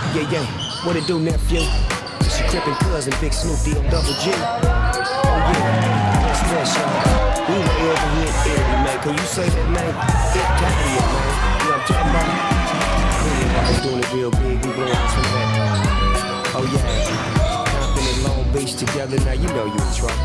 Yeah, what it do, nephew? It's your crippin' cousin, Big Snoop D Double G. Oh yeah, what's that, y'all? We way over here in Italy, man. Can you say that, man? Italia, man. You know what I'm talking about? Everybody's doing it real big. We blowing out some of that. Oh yeah, Compton and Long Beach together. Now you know you in trouble.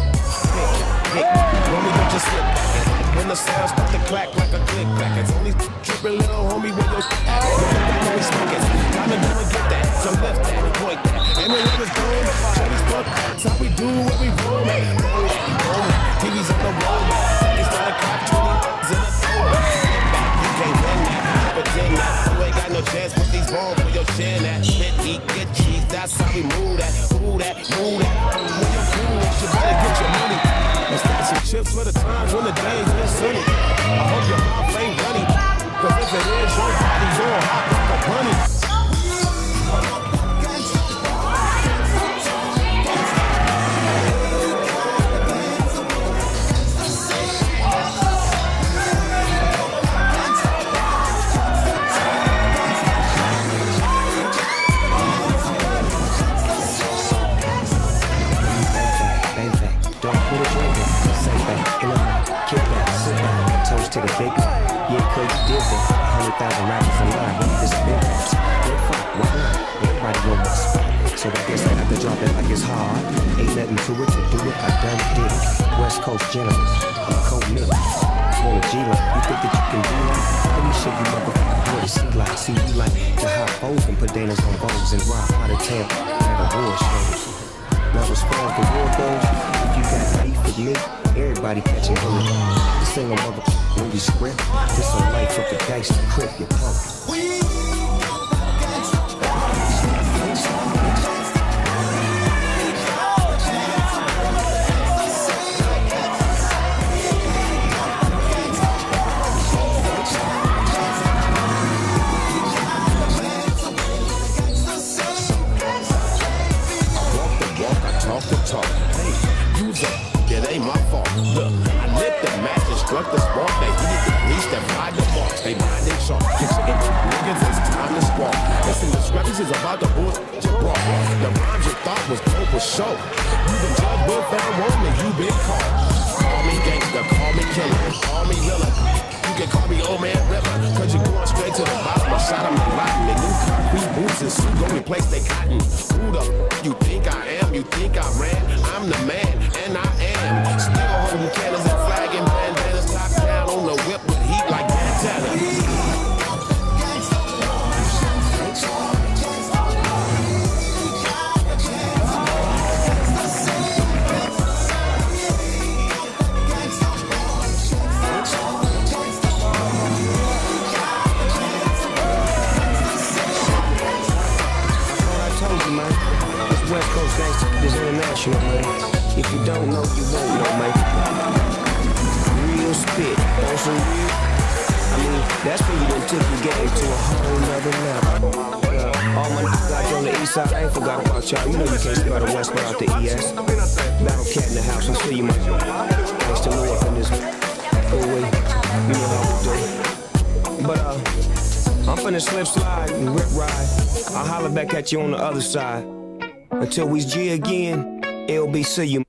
Hey, when we go just slip back. When the sound start to clack like a click clack, it's only trippin' little homie with your at. When we smoke it, time to go and get that. So lift that, point that, and when it was boom, Chevys fuck, that's how we do what we roll at. Roll that, TV's on the roll back. It's not a cop, 20 in a throwback. You can't win that, pretend that. You ain't got no chance with these bombs for your chin at. Hit, eat, get cheese, that's how we move that. Move that, move that. When you're cool, you better get your money. And stack some chips for the times when the days get sunny. I hope your mouth ain't runny, cause if it is, your body gon' hop like a bunny. To the big guy, yeah, cause you did that. 100,000 rappers in line, this is big rap. Good fight, why not? Everybody know my spot. So I guess I have to drop it like it's hard. Ain't nothing to it, to do it, I done did it. West Coast generals, I'm Cold Miller. On a G-line, you think that you can do that? Let me show you motherfuckers what it see like. See, you like to hop foes and put Danas on bows and rock out of town at award shows. Now as far as the war goes, if you got beef with me, everybody catching hold. This ain't a motherfucking movie script. This a life of the dice to crib your punk. Talk. Hey, use up. It ain't my fault. Look, I lit the match and struck the spark. They needed the police that ride the marks. They mind they sharp. Niggas, it's time to squawk. Listen, the scrappers is about the bullshit you brought. The rhymes you thought was dope was show. You been judged, but found wrong and you been caught. Call me gangster, call me killer, call me Lilla. You can call me old man River, cause you going straight to the bottom. I shot him rotten and new concrete boots and suit go replace they cotton. Who the you think I am? You think I ran? I'm the man, and I am. Still holding cannons and flag and bandanas, top down on the whip with heat like Montana. West Coast gangster is international, man. If you don't know, you won't know, man. Real spit, on some real. I mean, that's when you done took the game to a whole nother level. All my niggas out there on the east side, I ain't forgot about y'all. You know you can't spell the west without the ES. Battle Cat in the house, I'm still you, man. Thanks to Lord in this way. You know how we do. But, I'm finna slip slide and rip ride. I'll holler back at you on the other side. Until we's G again, LB, see you.